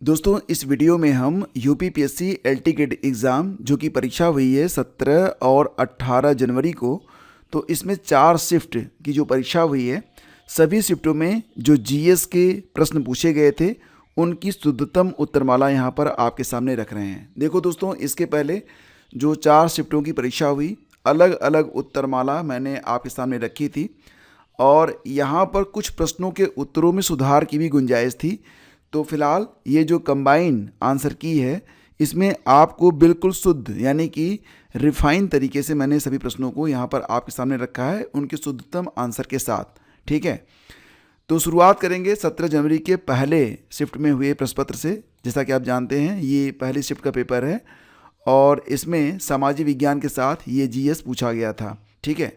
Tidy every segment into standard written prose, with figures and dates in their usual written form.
दोस्तों इस वीडियो में हम यूपीपीएससी एलटी गेट एग्ज़ाम जो कि परीक्षा हुई है 17 और 18 जनवरी को, तो इसमें 4 शिफ्ट की जो परीक्षा हुई है, सभी शिफ्टों में जो जीएस के प्रश्न पूछे गए थे उनकी शुद्धतम उत्तरमाला यहाँ पर आपके सामने रख रहे हैं। देखो दोस्तों, इसके पहले जो 4 शिफ्टों की परीक्षा हुई, अलग अलग उत्तरमाला मैंने आपके सामने रखी थी और यहाँ पर कुछ प्रश्नों के उत्तरों में सुधार की भी गुंजाइश थी। तो फिलहाल ये जो कंबाइन आंसर की है, इसमें आपको बिल्कुल शुद्ध यानी कि रिफाइन तरीके से मैंने सभी प्रश्नों को यहाँ पर आपके सामने रखा है उनके शुद्धतम आंसर के साथ। ठीक है, तो शुरुआत करेंगे 17 जनवरी के पहले शिफ्ट में हुए प्रश्न पत्र से। जैसा कि आप जानते हैं ये पहली शिफ्ट का पेपर है और इसमें सामाजिक विज्ञान के साथ ये जीएस पूछा गया था। ठीक है,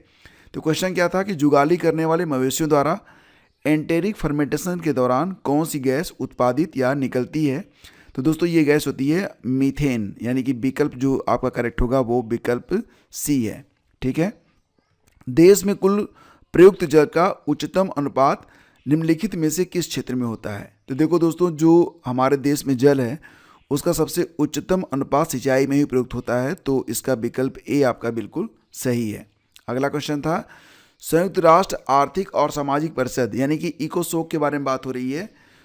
तो क्वेश्चन क्या था कि जुगाली करने वाले मवेशियों द्वारा एंटेरिक फर्मेंटेशन के दौरान कौन सी गैस उत्पादित या निकलती है। तो दोस्तों ये गैस होती है मीथेन, यानी कि विकल्प जो आपका करेक्ट होगा वो विकल्प सी है। ठीक है, देश में कुल प्रयुक्त जल का उच्चतम अनुपात निम्नलिखित में से किस क्षेत्र में होता है। तो देखो दोस्तों, जो हमारे देश में जल है उसका सबसे उच्चतम अनुपात सिंचाई में ही प्रयुक्त होता है, तो इसका विकल्प ए आपका बिल्कुल सही है। अगला क्वेश्चन था संयुक्त राष्ट्र आर्थिक और सामाजिक परिषद यानी कि इकोसोक के बारे में बात हो रही है।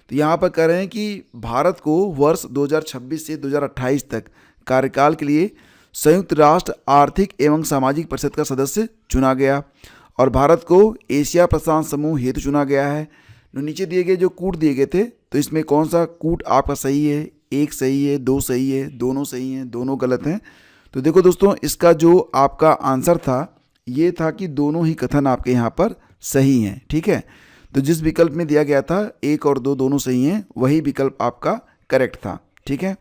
तो यहाँ पर कह रहे हैं कि भारत को वर्ष 2026 से 2028 तक कार्यकाल के लिए संयुक्त राष्ट्र आर्थिक एवं सामाजिक परिषद का सदस्य चुना गया और भारत को एशिया प्रशांत समूह हेतु चुना गया है। तो नीचे दिए गए जो कूट दिए गए थे, तो इसमें कौन सा कूट आपका सही है? एक सही है, दो सही है, दोनों सही हैं, दोनों गलत हैं। तो देखो दोस्तों, इसका जो आपका आंसर था ये था कि दोनों ही कथन आपके यहाँ पर सही हैं। ठीक है, तो जिस विकल्प में दिया गया था 1 और 2 दोनों सही हैं, वही विकल्प आपका करेक्ट था। ठीक है,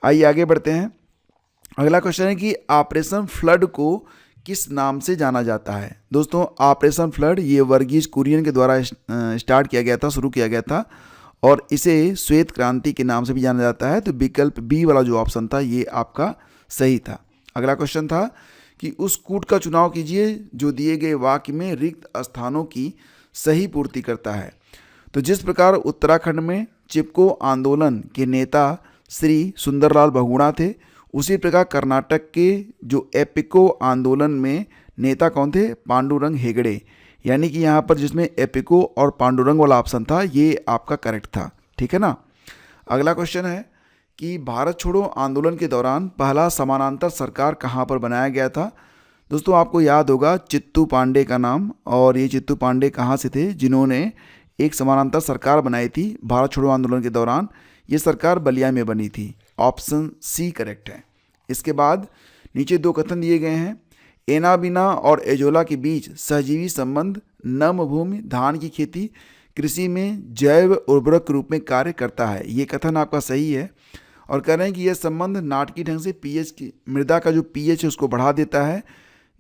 आइए आगे बढ़ते हैं। अगला क्वेश्चन है कि ऑपरेशन फ्लड को किस नाम से जाना जाता है। दोस्तों ऑपरेशन फ्लड ये वर्गीज कुरियन के द्वारा स्टार्ट किया गया था, शुरू किया गया था और इसे श्वेत क्रांति के नाम से भी जाना जाता है। तो विकल्प बी वाला जो ऑप्शन था ये आपका सही था। अगला क्वेश्चन था कि उस कूट का चुनाव कीजिए जो दिए गए वाक्य में रिक्त स्थानों की सही पूर्ति करता है। तो जिस प्रकार उत्तराखंड में चिपको आंदोलन के नेता श्री सुंदरलाल बहुगुणा थे, उसी प्रकार कर्नाटक के जो एपिको आंदोलन में नेता कौन थे? पांडुरंग हेगड़े। यानी कि यहाँ पर जिसमें एपिको और पांडुरंग वाला ऑप्शन था ये आपका करेक्ट था। ठीक है ना। अगला क्वेश्चन है कि भारत छोड़ो आंदोलन के दौरान पहला समानांतर सरकार कहाँ पर बनाया गया था। दोस्तों आपको याद होगा चित्तू पांडे का नाम, और ये चित्तू पांडे कहाँ से थे? जिन्होंने एक समानांतर सरकार बनाई थी भारत छोड़ो आंदोलन के दौरान। ये सरकार बलिया में बनी थी। ऑप्शन सी करेक्ट है। इसके बाद नीचे 2 कथन दिए गए हैं। एनाबिना और एजोला के बीच सहजीवी संबंध नम भूमि धान की खेती कृषि में जैव उर्वरक के रूप में कार्य करता है। ये कथन आपका सही है और कह रहे हैं कि यह संबंध नाटकीय ढंग से पीएच की मृदा का जो पीएच है उसको बढ़ा देता है,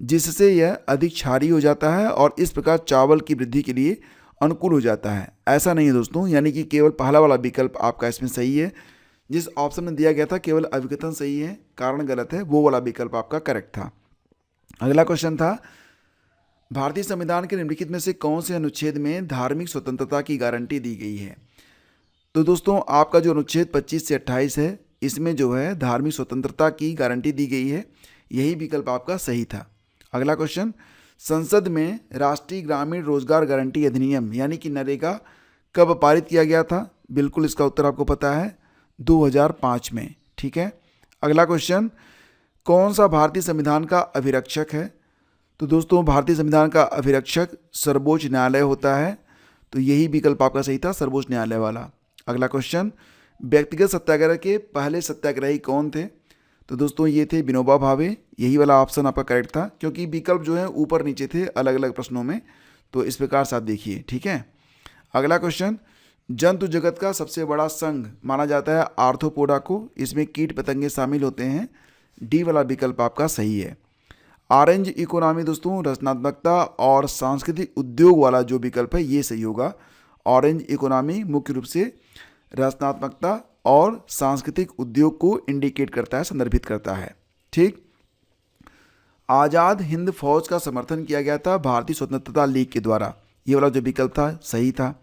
जिससे यह अधिक क्षारीय हो जाता है और इस प्रकार चावल की वृद्धि के लिए अनुकूल हो जाता है। ऐसा नहीं है दोस्तों, यानी कि केवल पहला वाला विकल्प आपका इसमें सही है। जिस ऑप्शन में दिया गया था केवल अभिकथन सही है, कारण गलत है, वो वाला विकल्प आपका करेक्ट था। अगला क्वेश्चन था भारतीय संविधान के निम्नलिखित में से कौन से अनुच्छेद में धार्मिक स्वतंत्रता की गारंटी दी गई है। तो दोस्तों आपका जो अनुच्छेद 25 से 28 है, इसमें जो है धार्मिक स्वतंत्रता की गारंटी दी गई है, यही विकल्प आपका सही था। अगला क्वेश्चन, संसद में राष्ट्रीय ग्रामीण रोजगार गारंटी अधिनियम यानी कि नरेगा कब पारित किया गया था। बिल्कुल इसका उत्तर आपको पता है, 2005 में। ठीक है, अगला क्वेश्चन, कौन सा भारतीय संविधान का अभिरक्षक है। तो दोस्तों भारतीय संविधान का अभिरक्षक सर्वोच्च न्यायालय होता है, तो यही विकल्प आपका सही था, सर्वोच्च न्यायालय वाला। अगला क्वेश्चन, व्यक्तिगत सत्याग्रह के पहले सत्याग्रही कौन थे। तो दोस्तों ये थे विनोबा भावे, यही वाला ऑप्शन आपका करेक्ट था, क्योंकि विकल्प जो है ऊपर नीचे थे अलग अलग प्रश्नों में, तो इस प्रकार से आप देखिए। ठीक है, अगला क्वेश्चन, जंतु जगत का सबसे बड़ा संघ माना जाता है आर्थ्रोपोडा को, इसमें कीट पतंगे शामिल होते हैं, डी वाला विकल्प आपका सही है। ऑरेंज इकोनॉमी दोस्तों रचनात्मकता और सांस्कृतिक उद्योग वाला जो विकल्प है ये सही होगा। ऑरेंज इकोनॉमी मुख्य रूप से रचनात्मकता और सांस्कृतिक उद्योग को इंडिकेट करता है, संदर्भित करता है। ठीक, आज़ाद हिंद फौज का समर्थन किया गया था भारतीय स्वतंत्रता लीग के द्वारा, ये वाला जो विकल्प था सही था।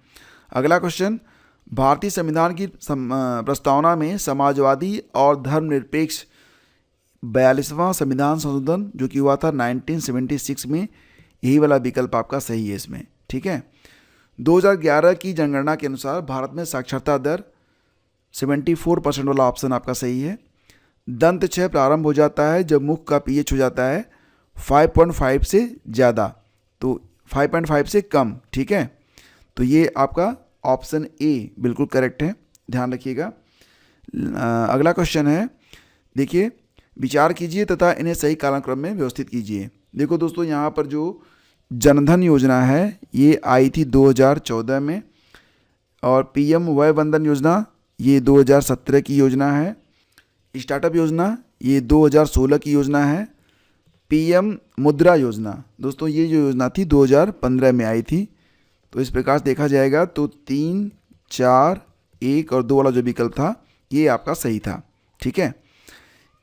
अगला क्वेश्चन, भारतीय संविधान की प्रस्तावना में समाजवादी और धर्मनिरपेक्ष 42वां संविधान संशोधन जो कि हुआ था 1976 में, यही वाला विकल्प आपका सही है इसमें। ठीक है। 2011 की जनगणना के अनुसार भारत में साक्षरता दर 74% वाला ऑप्शन आपका सही है। दंत क्षय प्रारंभ हो जाता है जब मुख का पीएच हो जाता है 5.5 से ज़्यादा, तो 5.5 से कम। ठीक है, तो ये आपका ऑप्शन ए बिल्कुल करेक्ट है, ध्यान रखिएगा। अगला क्वेश्चन है, देखिए, विचार कीजिए तथा इन्हें सही कालक्रम में व्यवस्थित कीजिए। देखो दोस्तों, यहाँ पर जो जनधन योजना है ये आई थी 2014 में, और पीएम वय वंदन योजना ये 2017 की योजना है। स्टार्टअप योजना ये 2016 की योजना है। पीएम मुद्रा योजना दोस्तों ये जो योजना थी 2015 में आई थी। तो इस प्रकार से देखा जाएगा तो 3, 4, 1 और 2 वाला जो विकल्प था ये आपका सही था। ठीक है।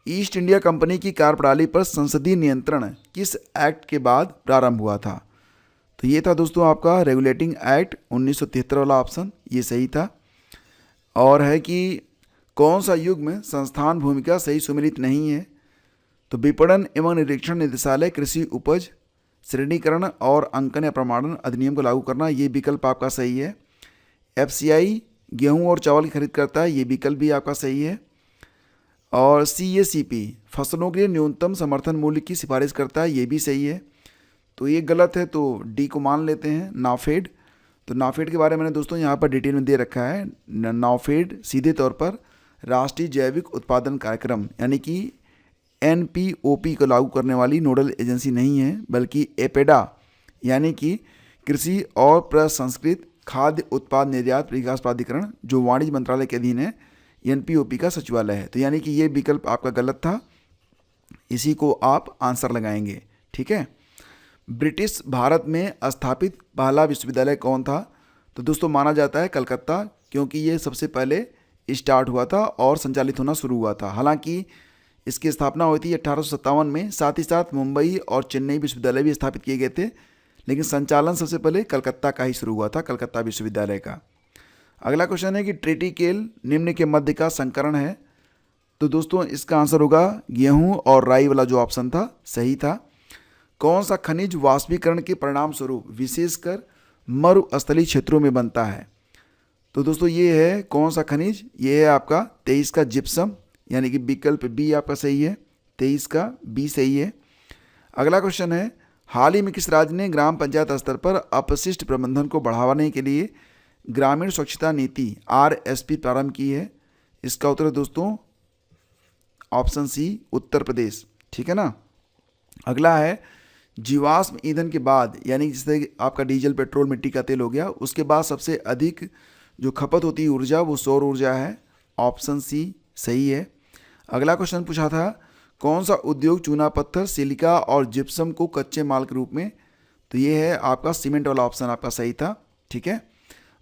ईस्ट इंडिया कंपनी की कार्यप्रणाली पर संसदीय नियंत्रण किस एक्ट के बाद प्रारंभ हुआ था? तो ये था दोस्तों आपका रेगुलेटिंग एक्ट 1973 वाला ऑप्शन, ये सही था। और है कि कौन सा युग्म संस्थान भूमिका सही सुमेलित नहीं है? तो विपणन एवं निरीक्षण निदेशालय कृषि उपज श्रेणीकरण और अंकन या प्रमाणन अधिनियम को लागू करना, ये विकल्प आपका सही है। एफसीआई गेहूं और चावल की खरीद करता है, ये विकल्प भी आपका सही है। और सीएसीपी फसलों के लिए न्यूनतम समर्थन मूल्य की सिफारिश करता है, ये भी सही है। तो ये गलत है, तो डी को मान लेते हैं। नाफेड, तो नाफेड के बारे में मैंने दोस्तों यहाँ पर डिटेल में दे रखा है। नाफेड सीधे तौर पर राष्ट्रीय जैविक उत्पादन कार्यक्रम यानी कि एनपीओपी को लागू करने वाली नोडल एजेंसी नहीं है, बल्कि एपेडा यानी कि कृषि और प्रसंस्कृत खाद्य उत्पाद निर्यात विकास प्राधिकरण जो वाणिज्य मंत्रालय के अधीन है, एनपीओपी का सचिवालय है। तो यानी कि ये विकल्प आपका गलत था, इसी को आप आंसर लगाएंगे। ठीक है। ब्रिटिश भारत में स्थापित पहला विश्वविद्यालय कौन था? तो दोस्तों माना जाता है कलकत्ता, क्योंकि ये सबसे पहले स्टार्ट हुआ था और संचालित होना शुरू हुआ था। हालांकि इसकी स्थापना हुई थी 1857 में, साथ ही साथ मुंबई और चेन्नई विश्वविद्यालय भी स्थापित किए गए थे, लेकिन संचालन सबसे पहले कलकत्ता का ही शुरू हुआ था, कलकत्ता विश्वविद्यालय का। अगला क्वेश्चन है कि ट्रिटिकेल निम्न के मध्य का संकरण है। तो दोस्तों इसका आंसर होगा गेहूं और राई वाला जो ऑप्शन था सही था। कौन सा खनिज वाष्पीकरण के परिणाम स्वरूप विशेषकर मरुस्थलीय क्षेत्रों में बनता है? तो दोस्तों ये है कौन सा खनिज? ये है आपका 23 का जिप्सम, यानी कि विकल्प बी आपका सही है, 23 का बी सही है। अगला क्वेश्चन है, हाल ही में किस राज्य ने ग्राम पंचायत स्तर पर अपशिष्ट प्रबंधन को बढ़ाने के लिए ग्रामीण स्वच्छता नीति आरएसपी प्रारंभ की है? इसका उत्तर है दोस्तों ऑप्शन सी, उत्तर प्रदेश। ठीक है ना। अगला है, जीवाश्म ईंधन के बाद यानी जैसे आपका डीजल पेट्रोल मिट्टी का तेल हो गया, उसके बाद सबसे अधिक जो खपत होती है ऊर्जा वो सौर ऊर्जा है, ऑप्शन सी सही है। अगला क्वेश्चन पूछा था, कौन सा उद्योग चूना पत्थर सिलिका और जिप्सम को कच्चे माल के रूप में? तो ये है आपका सीमेंट वाला ऑप्शन आपका सही था। ठीक है।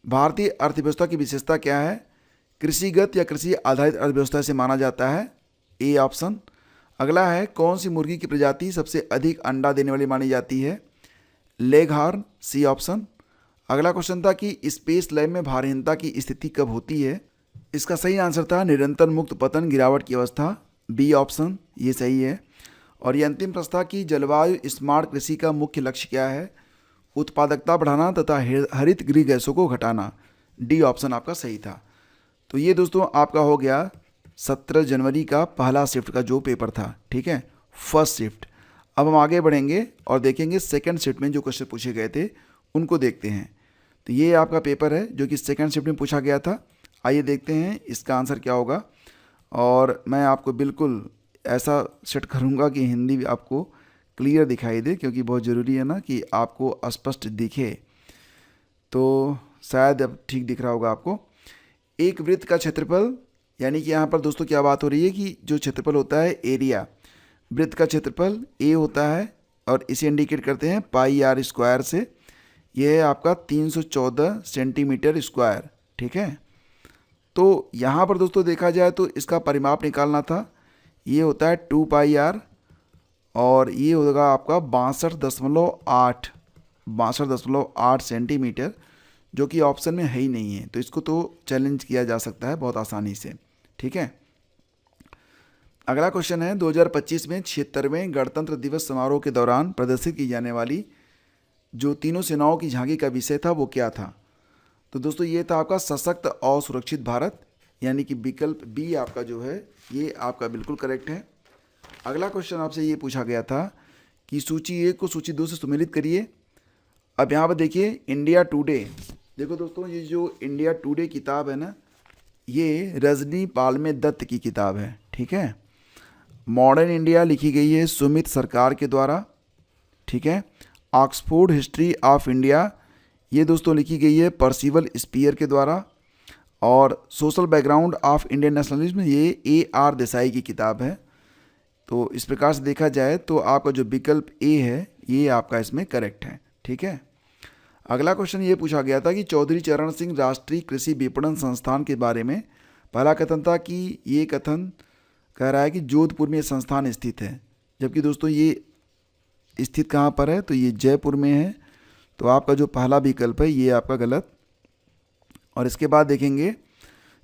भारतीय अर्थव्यवस्था की विशेषता क्या है? कृषिगत या कृषि आधारित अर्थव्यवस्था से माना जाता है, ए ऑप्शन। अगला है, कौन सी मुर्गी की प्रजाति सबसे अधिक अंडा देने वाली मानी जाती है? लेगहार्न, सी ऑप्शन। अगला क्वेश्चन था कि स्पेस लैब में भारहीनता की स्थिति कब होती है? इसका सही आंसर था निरंतर मुक्त पतन गिरावट की अवस्था, बी ऑप्शन, ये सही है। और ये अंतिम प्रश्न था कि जलवायु स्मार्ट कृषि का मुख्य लक्ष्य क्या है? उत्पादकता बढ़ाना तथा हरित गृह गैसों को घटाना, डी ऑप्शन आपका सही था। तो ये दोस्तों आपका हो गया 17 जनवरी का पहला शिफ्ट का जो पेपर था। ठीक है, फर्स्ट शिफ्ट। अब हम आगे बढ़ेंगे और देखेंगे सेकंड शिफ्ट में जो क्वेश्चन पूछे गए थे उनको देखते हैं। तो ये आपका पेपर है जो कि सेकंड शिफ्ट में पूछा गया था। आइए देखते हैं इसका आंसर क्या होगा। और मैं आपको बिल्कुल ऐसा सेट करूँगा कि हिंदी भी आपको क्लियर दिखाई दे, क्योंकि बहुत ज़रूरी है ना कि आपको स्पष्ट दिखे। तो शायद अब ठीक दिख रहा होगा आपको। एक वृत्त का क्षेत्रफल, यानी कि यहाँ पर दोस्तों क्या बात हो रही है कि जो क्षेत्रफल होता है एरिया, वृत्त का क्षेत्रफल ए होता है और इसे इंडिकेट करते हैं पाई आर स्क्वायर से। यह है आपका 314 सेंटीमीटर स्क्वायर। ठीक है। तो यहाँ पर दोस्तों देखा जाए तो इसका परिमाप निकालना था, ये होता है 2 पाई आर और ये होगा आपका 62.8 सेंटीमीटर, जो कि ऑप्शन में है ही नहीं है, तो इसको तो चैलेंज किया जा सकता है बहुत आसानी से। ठीक है, अगला क्वेश्चन है 2025 में 76वें गणतंत्र दिवस समारोह के दौरान प्रदर्शित की जाने वाली जो तीनों सेनाओं की झांकी का विषय था वो क्या था? तो दोस्तों ये था आपका सशक्त और सुरक्षित भारत, यानी कि विकल्प बी आपका जो है ये आपका बिल्कुल करेक्ट है। अगला क्वेश्चन आपसे ये पूछा गया था कि सूची 1 को सूची 2 से सुमेलित करिए। अब यहाँ पर देखिए इंडिया टुडे, देखो दोस्तों ये जो इंडिया टुडे किताब है ना, ये रजनी पालमे दत्त की किताब है। ठीक है, मॉडर्न इंडिया लिखी गई है सुमित सरकार के द्वारा। ठीक है, ऑक्सफोर्ड हिस्ट्री ऑफ इंडिया ये दोस्तों लिखी गई है पर्सिवल स्पीयर के द्वारा। और social background of Indian nationalism ये A.R. देसाई की किताब है। तो इस प्रकार से देखा जाए तो आपका जो विकल्प ए है ये आपका इसमें करेक्ट है। ठीक है, अगला क्वेश्चन ये पूछा गया था कि चौधरी चरण सिंह राष्ट्रीय कृषि विपणन संस्थान के बारे में पहला कथन था कि ये कथन कह रहा है कि जोधपुर में ये संस्थान स्थित है, जबकि दोस्तों ये स्थित कहाँ पर है? तो ये जयपुर में है। तो आपका जो पहला विकल्प है ये आपका गलत। और इसके बाद देखेंगे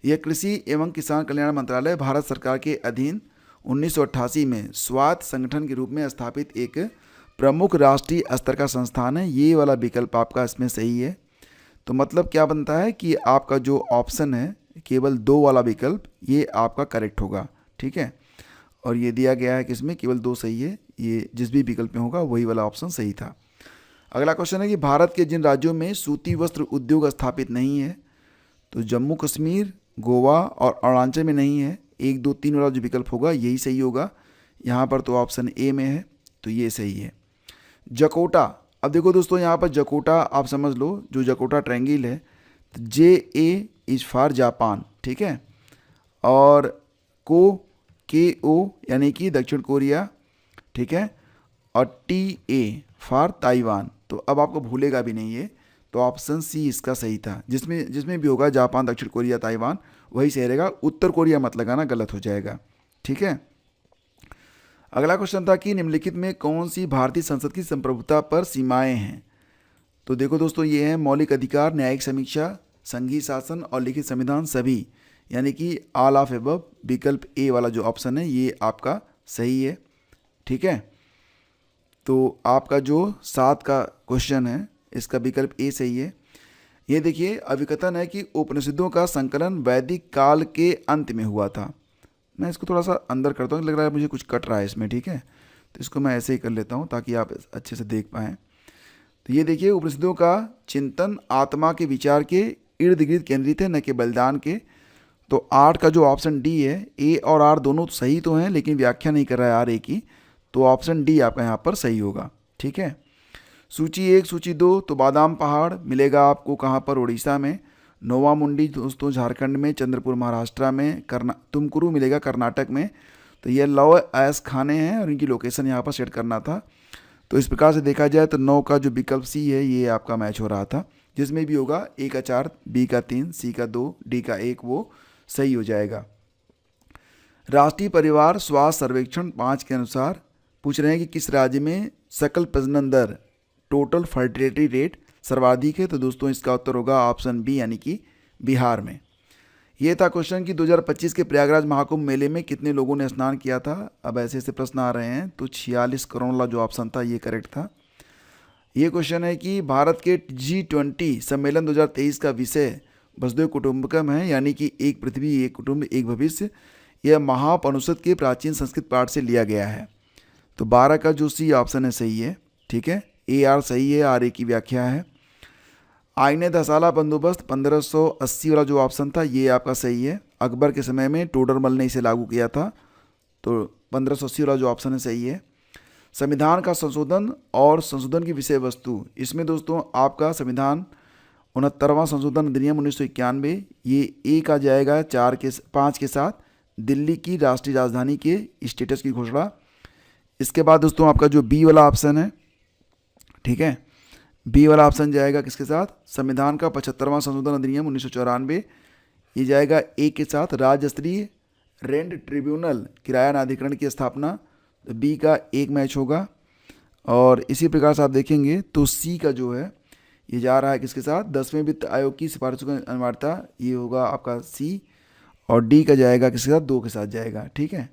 यह कृषि एवं किसान कल्याण मंत्रालय भारत सरकार के अधीन 1988 में स्वायत्त संगठन के रूप में स्थापित एक प्रमुख राष्ट्रीय स्तर का संस्थान है। ये वाला विकल्प आपका इसमें सही है। तो मतलब क्या बनता है कि आपका जो ऑप्शन है केवल 2 वाला विकल्प ये आपका करेक्ट होगा। ठीक है, और ये दिया गया है कि इसमें केवल 2 सही है, ये जिस भी विकल्प में होगा वही वाला ऑप्शन सही था। अगला क्वेश्चन है कि भारत के जिन राज्यों में सूती वस्त्र उद्योग स्थापित नहीं है? तो जम्मू कश्मीर, गोवा और अरुणाचल में नहीं है। 1, 2, 3 वाला जो विकल्प होगा यही सही होगा। यहाँ पर तो ऑप्शन ए में है, तो ये सही है। जकोटा, अब देखो दोस्तों यहाँ पर जकोटा आप समझ लो, जो जकोटा ट्रायंगल है JA इज फॉर जापान। ठीक है, और KO यानी कि दक्षिण कोरिया। ठीक है, और TA फॉर ताइवान। तो अब आपको भूलेगा भी नहीं ये, तो ऑप्शन सी इसका सही था। जिसमें भी होगा जापान, दक्षिण कोरिया, ताइवान वही सही रहेगा। उत्तर कोरिया मत लगाना, गलत हो जाएगा। ठीक है, अगला क्वेश्चन था कि निम्नलिखित में कौन सी भारतीय संसद की संप्रभुता पर सीमाएं हैं? तो देखो दोस्तों ये है मौलिक अधिकार, न्यायिक समीक्षा, संघीय शासन और लिखित संविधान सभी, यानी कि ऑल ऑफ एबव। विकल्प ए वाला जो ऑप्शन है ये आपका सही है। ठीक है, तो आपका जो 7 का क्वेश्चन है इसका विकल्प ए सही है। ये देखिए अभिकथन है कि उपनिषदों का संकलन वैदिक काल के अंत में हुआ था। मैं इसको थोड़ा सा अंदर करता हूँ, लग रहा है मुझे कुछ कट रहा है इसमें। ठीक है, तो इसको मैं ऐसे ही कर लेता हूँ ताकि आप अच्छे से देख पाएँ। तो ये देखिए उपनिषदों का चिंतन आत्मा के विचार के इर्द गिर्द केंद्रित है, न कि बलिदान के। तो 8 का जो ऑप्शन डी है, ए और आर दोनों सही तो हैं लेकिन व्याख्या नहीं कर रहा है आर ए की, तो ऑप्शन डी आपका यहाँ पर सही होगा। ठीक है, सूची 1, सूची 2 तो बादाम पहाड़ मिलेगा आपको कहाँ पर? उड़ीसा में। नोवा मुंडी दोस्तों झारखंड में, चंद्रपुर महाराष्ट्र में, तुमकुरू मिलेगा कर्नाटक में। तो ये लव ऐस खाने हैं और इनकी लोकेशन यहाँ पर सेट करना था। तो इस प्रकार से देखा जाए तो 9 का जो विकल्प सी है ये आपका मैच हो रहा था। जिसमें भी होगा ए का 4, बी का 3, सी का 2, डी का 1 वो सही हो जाएगा। राष्ट्रीय परिवार स्वास्थ्य सर्वेक्षण 5 के अनुसार पूछ रहे हैं कि किस राज्य में सकल प्रजनन दर टोटल फर्टिलिटी रेट सर्वाधिक है? तो दोस्तों इसका उत्तर होगा ऑप्शन बी, यानी कि बिहार में। ये था क्वेश्चन कि 2025 के प्रयागराज महाकुंभ मेले में कितने लोगों ने स्नान किया था। अब ऐसे ऐसे प्रश्न आ रहे हैं, तो 46 करोड़ वाला जो ऑप्शन था ये करेक्ट था। ये क्वेश्चन है कि भारत के G20 सम्मेलन 2023 का विषय वसुधैव कुटुंबकम है, यानी कि एक पृथ्वी, एक कुटुंब, एक भविष्य। यह महापनिषद के प्राचीन संस्कृत पाठ से लिया गया है। तो 12 का जो सी ऑप्शन है सही है। ठीक है, ए आर सही है, आर ए की व्याख्या है। आईने दसाला बंदोबस्त 1580 वाला जो ऑप्शन था ये आपका सही है। अकबर के समय में टोडरमल ने इसे लागू किया था, तो 1580 वाला जो ऑप्शन है सही है। संविधान का संशोधन और संशोधन की विषय वस्तु, इसमें दोस्तों आपका संविधान 69वां संशोधन अधिनियम 1991 ये एक आ जाएगा 5 के साथ दिल्ली की राष्ट्रीय राजधानी के स्टेटस की घोषणा। इसके बाद दोस्तों आपका जो बी वाला ऑप्शन है, ठीक है, बी वाला ऑप्शन जाएगा किसके साथ? संविधान का 75वां संशोधन अधिनियम 1994 ये जाएगा ए के साथ राज्य स्तरीय रेंट ट्रिब्यूनल किराया न्यायाधिकरण की स्थापना। तो बी का 1 मैच होगा। और इसी प्रकार से आप देखेंगे तो सी का जो है ये जा रहा है किसके साथ, 10वें वित्त आयोग की सिफारिशों की अनिवार्यता, ये होगा आपका सी। और डी का जाएगा किसके साथ, 2 के साथ जाएगा। ठीक है,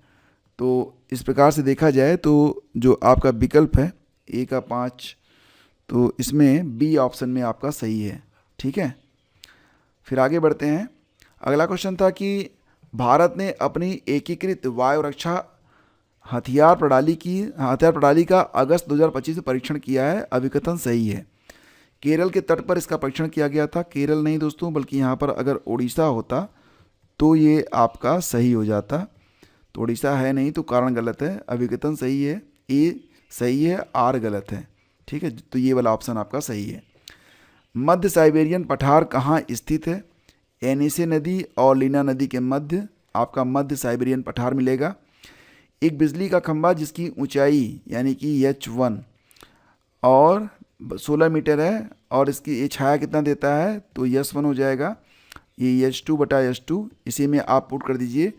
तो इस प्रकार से देखा जाए तो जो आपका विकल्प है ए का 5, तो इसमें बी ऑप्शन में आपका सही है। ठीक है, फिर आगे बढ़ते हैं। अगला क्वेश्चन था कि भारत ने अपनी एकीकृत वायु रक्षा हथियार प्रणाली का अगस्त 2025 में परीक्षण किया है, अभिकथन सही है। केरल के तट पर इसका परीक्षण किया गया था। केरल नहीं दोस्तों, बल्कि यहाँ पर अगर उड़ीसा होता तो ये आपका सही हो जाता, तो उड़ीसा है नहीं, तो कारण गलत है। अभिकथन सही है, ए सही है, आर गलत है। ठीक है, तो ये वाला ऑप्शन आपका सही है। मध्य साइबेरियन पठार कहाँ स्थित है, एनिसे नदी और लीना नदी के मध्य आपका मध्य साइबेरियन पठार मिलेगा। एक बिजली का खंभा जिसकी ऊंचाई यानी कि H1 और 16 मीटर है, और इसकी ये छाया कितना देता है, तो S1 हो जाएगा। ये H2/H2 इसी में आप पुट कर दीजिए,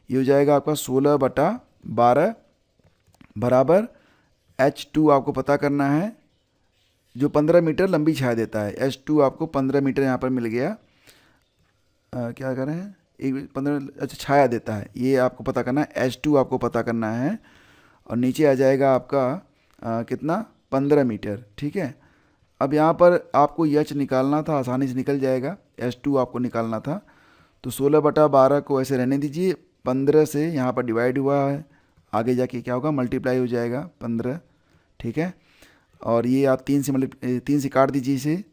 ये हो जाएगा आपका 16/12 बराबर H2 आपको पता करना है, जो 15 मीटर लंबी छाया देता है। H2 आपको 15 मीटर यहाँ पर मिल गया। क्या करें, एक 15, अच्छा छाया देता है, ये आपको पता करना है। H2 आपको पता करना है, और नीचे आ जाएगा आपका कितना, 15 मीटर। ठीक है, अब यहाँ पर आपको H निकालना था, आसानी से निकल जाएगा। H2 आपको निकालना था, तो 16/12 को ऐसे रहने दीजिए, 15 से यहाँ पर डिवाइड हुआ है, आगे जाके क्या होगा, मल्टीप्लाई हो जाएगा 15। ठीक है, और ये आप 3 से काट दीजिए इसे,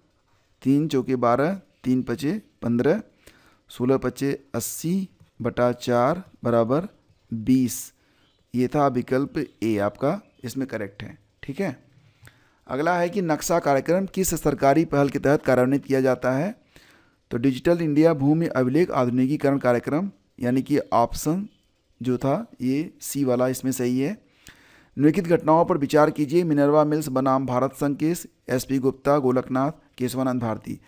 3 चौके 12, 3 पचे 15, 16 पचे 80/4 बराबर 20। ये था विकल्प ए आपका, इसमें करेक्ट है। ठीक है, अगला है कि नक्शा कार्यक्रम किस सरकारी पहल के तहत कार्यान्वित किया जाता है, तो डिजिटल इंडिया भूमि अभिलेख आधुनिकीकरण कार्यक्रम, यानी कि ऑप्शन जो था ये सी वाला इसमें सही है। निम्नलिखित घटनाओं पर विचार कीजिए, मिनर्वा मिल्स बनाम भारत संघ केस, SP गुप्ता, गोलकनाथ, केशवानंद भारती।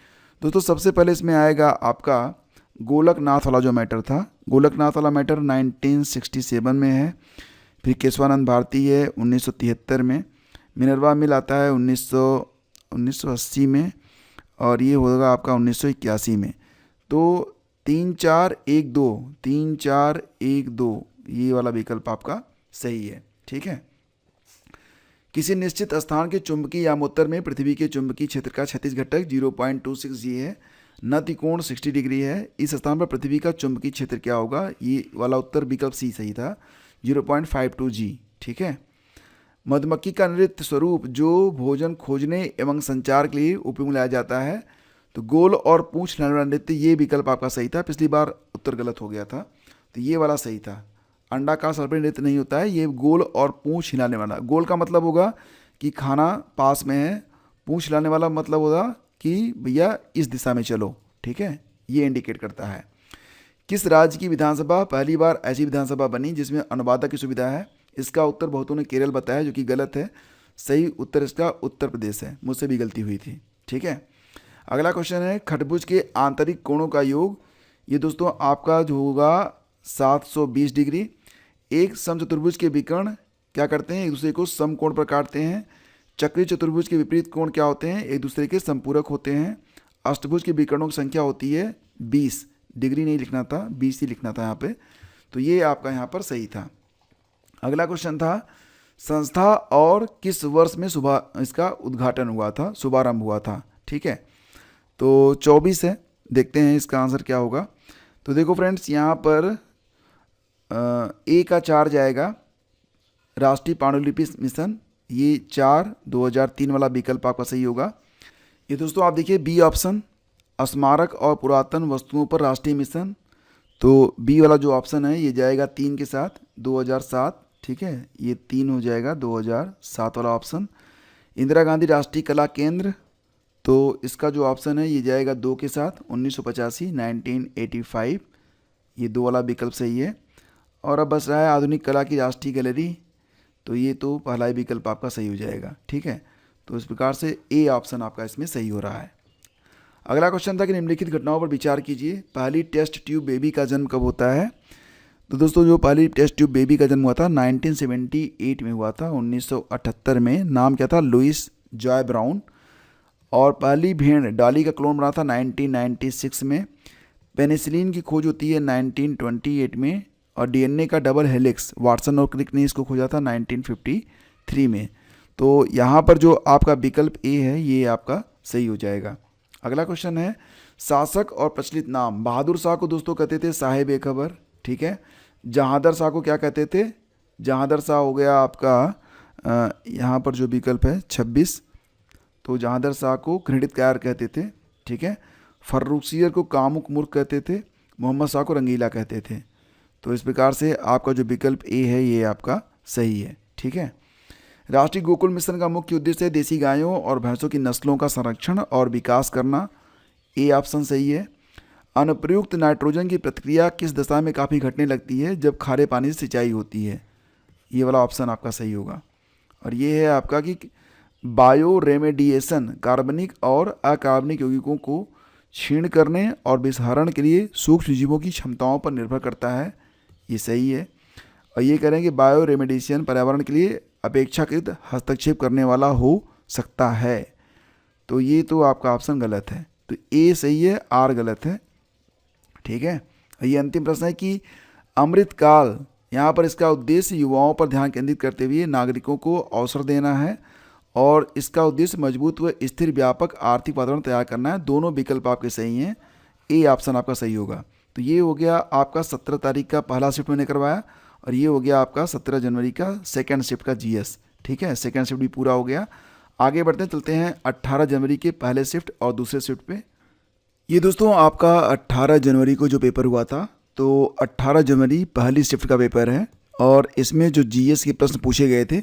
दोस्तों सबसे पहले इसमें आएगा आपका गोलकनाथ वाला जो मैटर था, गोलकनाथ वाला मैटर 1967 में है। फिर केशवानंद भारती है 1973 में, मिनर्वा मिल आता है 1980 में, और ये होगा आपका 1981 में। तो 3-4-1-2 ये वाला विकल्प आपका सही है। ठीक है, किसी निश्चित स्थान के चुंबकीय यामोत्तर में पृथ्वी के चुंबकीय क्षेत्र का क्षैतिज घटक 0.26 जी है, नति कोण 60 डिग्री है। इस स्थान पर पृथ्वी का चुंबकीय क्षेत्र क्या होगा, ये वाला उत्तर विकल्प सी सही था, 0.52 जी। ठीक है, मधुमक्खी का नृत्य स्वरूप जो भोजन खोजने एवं संचार के लिए उपयोग लाया जाता है, तो गोल और पूंछ हिलाने वाला नृत्य, ये विकल्प आपका सही था। पिछली बार उत्तर गलत हो गया था, तो ये वाला सही था। अंडाकार सर्पिल नृत्य नहीं होता है, ये गोल और पूंछ हिलाने वाला। गोल का मतलब होगा कि खाना पास में है, पूंछ हिलाने वाला मतलब होगा कि भैया इस दिशा में चलो। ठीक है, ये इंडिकेट करता है। किस राज्य की विधानसभा पहली बार ऐसी विधानसभा बनी जिसमें अनुवादक की सुविधा है, इसका उत्तर बहुतों ने केरल बताया, जो कि गलत है। सही उत्तर इसका उत्तर प्रदेश है, मुझसे भी गलती हुई थी। ठीक है, अगला क्वेश्चन है खटभुज के आंतरिक कोणों का योग। ये दोस्तों आपका जो होगा 720 डिग्री। एक समचतुर्भुज के विकर्ण क्या करते हैं, एक दूसरे को समकोण पर काटते हैं। चक्रीय चतुर्भुज के विपरीत कोण क्या होते हैं, एक दूसरे के संपूरक होते हैं। अष्टभुज के विकर्णों की संख्या होती है 20, डिग्री नहीं लिखना था, 20 ही लिखना था यहाँ पे, तो ये आपका यहाँ पर सही था। अगला क्वेश्चन था संस्था और किस वर्ष में इसका उद्घाटन हुआ था, शुभारंभ हुआ था। ठीक है, तो 24 है, देखते हैं इसका आंसर क्या होगा। तो देखो फ्रेंड्स, यहाँ पर ए का 4 जाएगा, राष्ट्रीय पांडुलिपि मिशन, ये 4-2003 वाला विकल्प आपका सही होगा। ये दोस्तों आप देखिए बी ऑप्शन, स्मारक और पुरातन वस्तुओं पर राष्ट्रीय मिशन, तो बी वाला जो ऑप्शन है ये जाएगा 3 के साथ 2007। ठीक है, ये 3 हो जाएगा 2007 वाला ऑप्शन। इंदिरा गांधी राष्ट्रीय कला केंद्र, तो इसका जो ऑप्शन है ये जाएगा 2 के साथ 1985, ये 2 वाला विकल्प सही है। और अब बस रहा है आधुनिक कला की राष्ट्रीय गैलरी, तो ये तो पहला ही विकल्प आपका सही हो जाएगा। ठीक है, तो इस प्रकार से ए ऑप्शन आपका इसमें सही हो रहा है। अगला क्वेश्चन था कि निम्नलिखित घटनाओं पर विचार कीजिए, पहली टेस्ट ट्यूब बेबी का जन्म कब होता है। तो दोस्तों जो पहली टेस्ट ट्यूब बेबी का जन्म हुआ था 1978 में हुआ था, 1978 में। नाम क्या था, लुइस जॉय ब्राउन। और पहली भेड़ डॉली का क्लोन बना था 1996 में। पेनिसिलिन की खोज होती है 1928 में। और डीएनए का डबल हेलिक्स वाटसन और क्रिक ने इसको खोजा था 1953 में। तो यहाँ पर जो आपका विकल्प ए है ये आपका सही हो जाएगा। अगला क्वेश्चन है, शासक और प्रचलित नाम। बहादुर शाह को दोस्तों कहते थे साहेब ए खबर, ठीक है। जहांदर शाह को क्या कहते थे? जहांदर शाह हो गया आपका यहाँ पर जो विकल्प है 26, तो जहांदर शाह को घृणितकार कहते थे, ठीक है। फर्रुखसियर को कामुक मूर्ख कहते थे, मोहम्मद शाह को रंगीला कहते थे। तो इस प्रकार से आपका जो विकल्प ए है ये आपका सही है, ठीक है। राष्ट्रीय गोकुल मिशन का मुख्य उद्देश्य है देसी गायों और भैंसों की नस्लों का संरक्षण और विकास करना। ए ऑप्शन सही है। अनुप्रयुक्त नाइट्रोजन की प्रतिक्रिया किस दशा में काफ़ी घटने लगती है? जब खारे पानी से सिंचाई होती है। ये वाला ऑप्शन आपका सही होगा। और ये है आपका कि बायो रेमेडिएशन कार्बनिक और अकार्बनिक यौगिकों को क्षीण करने और विषहरण के लिए सूक्ष्म जीवों की क्षमताओं पर निर्भर करता है। ये सही है। और ये कह रहे हैं कि बायो रेमेडिएशन पर्यावरण के लिए अपेक्षाकृत हस्तक्षेप करने वाला हो सकता है। तो ये तो आपका ऑप्शन गलत है। तो ए सही है, आर गलत है, ठीक है। ये अंतिम प्रश्न है कि अमृतकाल, यहाँ पर इसका उद्देश्य युवाओं पर ध्यान केंद्रित करते हुए नागरिकों को अवसर देना है और इसका उद्देश्य मजबूत व स्थिर व्यापक आर्थिक वातावरण तैयार करना है। दोनों विकल्प आपके सही हैं। ए ऑप्शन आपका सही होगा। तो ये हो गया आपका 17 तारीख का पहला शिफ्ट मैंने करवाया और ये हो गया आपका 17 जनवरी का सेकेंड शिफ्ट का जीएस, ठीक है। सेकेंड शिफ्ट भी पूरा हो गया। आगे बढ़ते चलते हैं 18 जनवरी के पहले शिफ्ट और दूसरे शिफ्ट पे। ये दोस्तों आपका 18 जनवरी को जो पेपर हुआ था, तो 18 जनवरी पहली शिफ्ट का पेपर है और इसमें जो जीएस के प्रश्न पूछे गए थे,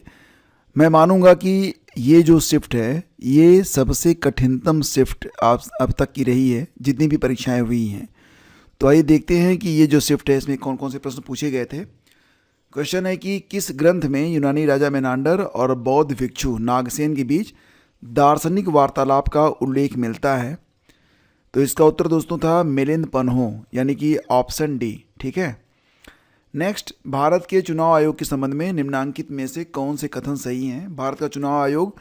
मैं मानूंगा कि ये जो शिफ्ट है ये सबसे कठिनतम शिफ्ट अब तक की रही है जितनी भी परीक्षाएं हुई हैं। तो आइए देखते हैं कि ये जो शिफ्ट है इसमें कौन कौन से प्रश्न पूछे गए थे। क्वेश्चन है कि किस ग्रंथ में यूनानी राजा मेनांडर और बौद्ध भिक्षु नागसेन के बीच दार्शनिक वार्तालाप का उल्लेख मिलता है? तो इसका उत्तर दोस्तों था मिलिंद पन्हो, यानी कि ऑप्शन डी, ठीक है। नेक्स्ट, भारत के चुनाव आयोग के संबंध में निम्नांकित में से कौन से कथन सही हैं? भारत का चुनाव आयोग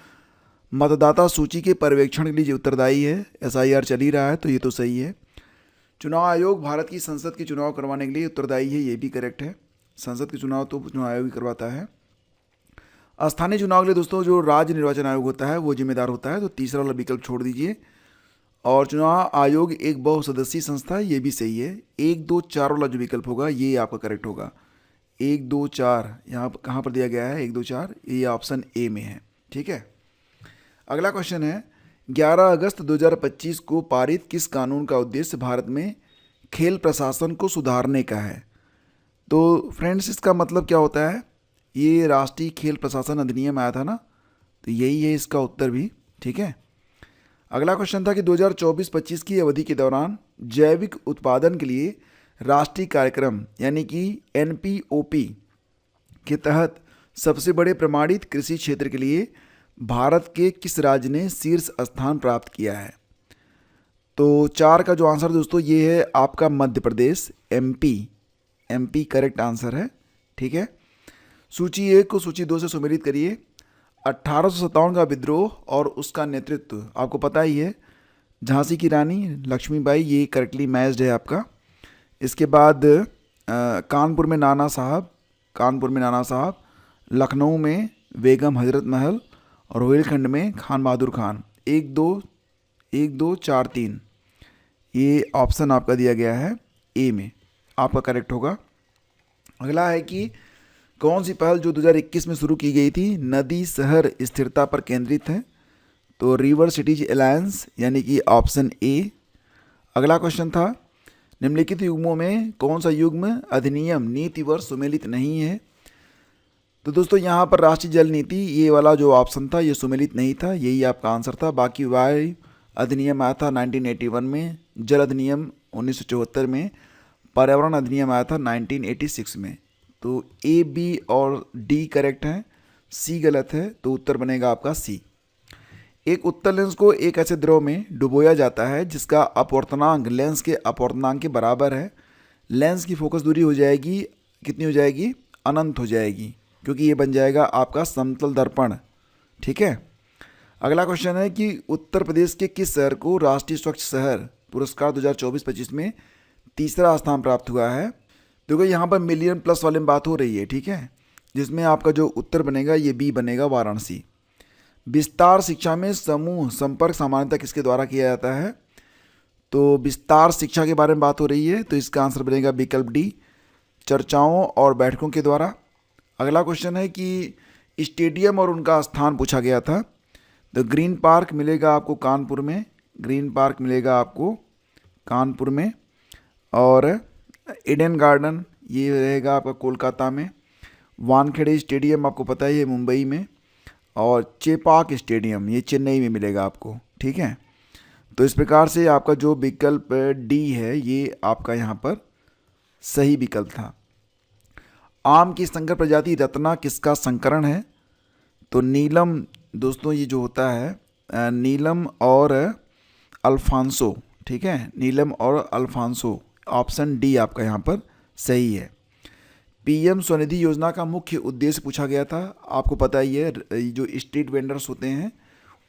मतदाता सूची के पर्यवेक्षण के लिए उत्तरदायी है। एसआईआर चल ही रहा है तो ये तो सही है। चुनाव आयोग भारत की संसद के चुनाव करवाने के लिए उत्तरदायी है, ये भी करेक्ट है। संसद के चुनाव तो चुनाव आयोग ही करवाता है। स्थानीय चुनाव के लिए दोस्तों जो राज्य निर्वाचन आयोग होता है वो जिम्मेदार होता है, तो तीसरा वाला विकल्प छोड़ दीजिए। और चुनाव आयोग एक बहुसदस्यीय संस्था है, ये भी सही है। 1, 2, 4 वाला जो विकल्प होगा ये आपका करेक्ट होगा। 1, 2, 4 यहाँ कहाँ पर दिया गया है? 1, 2, 4 ये ऑप्शन ए में है, ठीक है। अगला क्वेश्चन है, 11 अगस्त 2025 को पारित किस कानून का उद्देश्य भारत में खेल प्रशासन को सुधारने का है? तो फ्रेंड्स इसका मतलब क्या होता है? ये राष्ट्रीय खेल प्रशासन अधिनियम आया था ना, तो यही है इसका उत्तर भी, ठीक है। अगला क्वेश्चन था कि 2024-25 की अवधि के दौरान जैविक उत्पादन के लिए राष्ट्रीय कार्यक्रम यानी कि एनपीओपी के तहत सबसे बड़े प्रमाणित कृषि क्षेत्र के लिए भारत के किस राज्य ने शीर्ष स्थान प्राप्त किया है? तो 4 का जो आंसर दोस्तों ये है आपका Madhya Pradesh, MP correct answer है, ठीक है। सूची 1 को सूची 2 से सुमेलित करिए। 1857 का विद्रोह और उसका नेतृत्व आपको पता ही है, झांसी की रानी लक्ष्मीबाई, ये करेक्टली मैच्ड है आपका। इसके बाद कानपुर में नाना साहब, लखनऊ में बेगम हजरत महल और रोहिलखंड में खान बहादुर खान। 1, 2, 4, 3 ये ऑप्शन आपका दिया गया है ए में, आपका करेक्ट होगा। अगला है कि कौन सी पहल जो 2021 में शुरू की गई थी नदी शहर स्थिरता पर केंद्रित है? तो रिवर सिटीज अलायंस यानी कि ऑप्शन ए। अगला क्वेश्चन था, निम्नलिखित युग्मों में कौन सा युग्म अधिनियम नीति वर्ष सुमेलित नहीं है? तो दोस्तों यहाँ पर राष्ट्रीय जल नीति ये वाला जो ऑप्शन था ये सुमेलित नहीं था, यही आपका आंसर था। बाकी वायु अधिनियम आया था 1981 में, जल अधिनियम 1974 में, पर्यावरण अधिनियम आया था 1986 में। तो ए, बी और डी करेक्ट हैं, सी गलत है, तो उत्तर बनेगा आपका सी। एक उत्तल लेंस को एक ऐसे द्रव में डुबोया जाता है जिसका अपवर्तनांक लेंस के अपवर्तनांक के बराबर है। लेंस की फोकस दूरी हो जाएगी, कितनी हो जाएगी? अनंत हो जाएगी, क्योंकि ये बन जाएगा आपका समतल दर्पण, ठीक है। अगला क्वेश्चन है कि उत्तर प्रदेश के किस शहर को राष्ट्रीय स्वच्छ शहर पुरस्कार 2024-25 में तीसरा स्थान प्राप्त हुआ है। देखो यहाँ पर मिलियन प्लस वाले में बात हो रही है, ठीक है, जिसमें आपका जो उत्तर बनेगा ये बी बनेगा, वाराणसी। विस्तार शिक्षा में समूह संपर्क सामान्यतः किसके द्वारा किया जाता है। तो विस्तार शिक्षा के बारे में बात हो रही है, तो इसका आंसर बनेगा विकल्प डी, चर्चाओं और बैठकों के द्वारा। अगला क्वेश्चन है कि स्टेडियम और उनका स्थान पूछा गया था। तो ग्रीन पार्क मिलेगा आपको कानपुर में, ग्रीन पार्क मिलेगा आपको कानपुर में, और ईडन गार्डन ये रहेगा आपका कोलकाता में। वानखेड़े स्टेडियम आपको पता है ये मुंबई में, और चेपाक स्टेडियम ये चेन्नई में मिलेगा आपको, ठीक है। तो इस प्रकार से आपका जो विकल्प डी है ये आपका यहाँ पर सही विकल्प था। आम की संकर प्रजाति रत्ना किसका संकरण है। तो नीलम दोस्तों ये जो होता है नीलम और अल्फांसो, ठीक है, नीलम और अल्फांसो, ऑप्शन डी आपका यहाँ पर सही है। पीएम स्वनिधि योजना का मुख्य उद्देश्य पूछा गया था, आपको पता ही है जो स्ट्रीट वेंडर्स होते हैं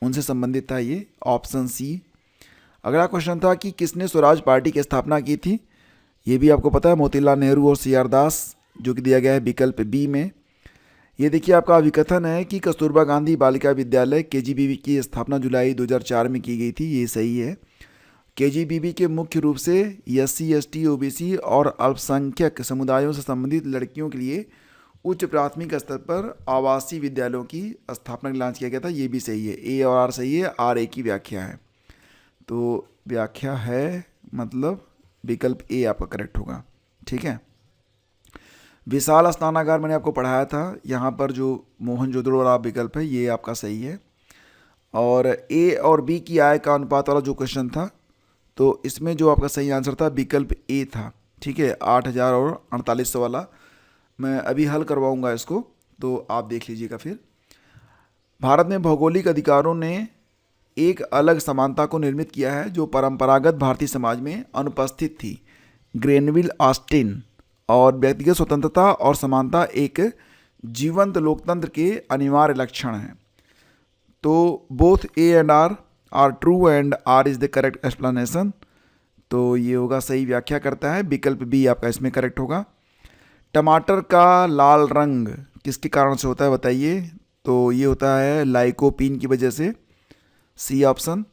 उनसे संबंधित था ये, ऑप्शन सी। अगला क्वेश्चन था कि किसने स्वराज पार्टी की स्थापना की थी। ये भी आपको पता है मोतीलाल नेहरू और सी आर दास, जो कि दिया गया है विकल्प बी में। ये देखिए आपका अभिकथन है कि कस्तूरबा गांधी बालिका विद्यालय केजीबीवी की स्थापना जुलाई 2004 में की गई थी, ये सही है। केजीबीवी के मुख्य रूप से एससी, एसटी, ओबीसी और अल्पसंख्यक समुदायों से संबंधित लड़कियों के लिए उच्च प्राथमिक स्तर पर आवासीय विद्यालयों की स्थापना लॉन्च किया गया था, ये भी सही है। ए और आर सही है, आर ए की व्याख्या है, तो व्याख्या है मतलब विकल्प ए आपका करेक्ट होगा, ठीक है। विशाल स्नानागार मैंने आपको पढ़ाया था, यहाँ पर जो मोहनजोदड़ो वाला विकल्प है ये आपका सही है। और ए और बी की आय का अनुपात वाला जो क्वेश्चन था, तो इसमें जो आपका सही आंसर था विकल्प ए था, ठीक है। 8,000 और 4800 वाला मैं अभी हल करवाऊंगा इसको, तो आप देख लीजिएगा फिर। भारत में भौगोलिक अधिकारों ने एक अलग समानता को निर्मित किया है जो परंपरागत भारतीय समाज में अनुपस्थित थी। Granville Austin. और व्यक्तिगत स्वतंत्रता और समानता एक जीवंत लोकतंत्र के अनिवार्य लक्षण हैं। तो both A and R true and R is the correct explanation, तो ये होगा सही व्याख्या करता है, विकल्प बी आपका इसमें करेक्ट होगा। टमाटर का लाल रंग किसके कारण से होता है बताइए। तो ये होता है लाइकोपीन की वजह से, सी ऑप्शन।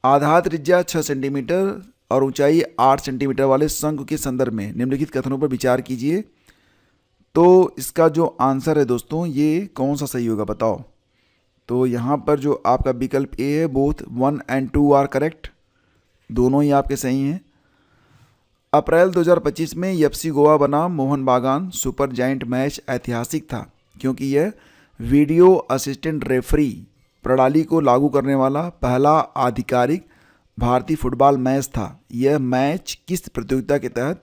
आधार त्रिज्या 6 सेंटीमीटर और ऊंचाई 8 सेंटीमीटर वाले शंकु के संदर्भ में निम्नलिखित कथनों पर विचार कीजिए। तो इसका जो आंसर है दोस्तों ये कौन सा सही होगा बताओ। तो यहाँ पर जो आपका विकल्प ए है, बोथ 1 and 2 आर करेक्ट, दोनों ही आपके सही हैं। अप्रैल 2025 में एफसी गोवा बनाम मोहन बागान सुपर जायंट मैच ऐतिहासिक था क्योंकि यह वीडियो असिस्टेंट रेफरी प्रणाली को लागू करने वाला पहला आधिकारिक भारतीय फुटबॉल मैच था। यह मैच किस प्रतियोगिता के तहत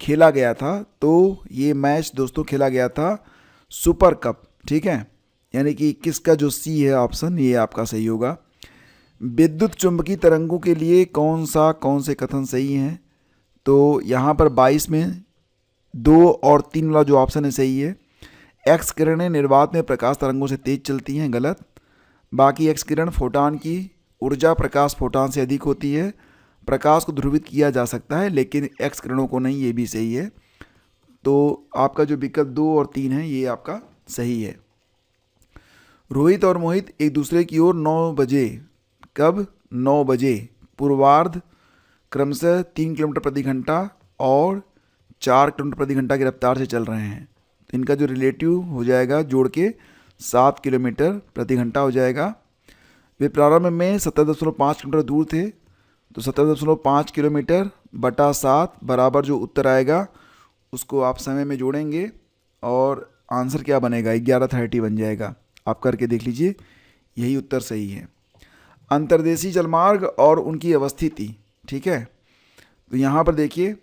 खेला गया था। तो ये मैच दोस्तों खेला गया था सुपर कप, ठीक है, यानी कि किसका जो सी है ऑप्शन ये आपका सही होगा। विद्युत चुंबकीय तरंगों के लिए कौन से कथन सही हैं। तो यहाँ पर 22 में 2 और 3 वाला जो ऑप्शन है सही है। एक्स किरणें निर्वात में प्रकाश तरंगों से तेज चलती हैं, गलत। बाकी एक्स किरण फोटॉन की ऊर्जा प्रकाश फोटॉन से अधिक होती है, प्रकाश को ध्रुवित किया जा सकता है लेकिन एक्स किरणों को नहीं, ये भी सही है। तो आपका जो विकल्प 2 और 3 है ये आपका सही है। रोहित और मोहित एक दूसरे की ओर 9 बजे, कब 9 बजे पूर्वार्ध क्रमशः 3 किलोमीटर प्रति घंटा और 4 किलोमीटर प्रति घंटा की रफ्तार से चल रहे हैं। तो इनका जो रिलेटिव हो जाएगा जोड़ के 7 किलोमीटर प्रति घंटा हो जाएगा। वे प्रारंभ में 17.5 किलोमीटर दूर थे, तो 17.5 किलोमीटर बटा 7 बराबर जो उत्तर आएगा उसको आप समय में जोड़ेंगे और आंसर क्या बनेगा 11:30 बन जाएगा। आप करके देख लीजिए, यही उत्तर सही है। अंतर्देशीय जलमार्ग और उनकी अवस्थिति, ठीक है। तो यहाँ पर देखिए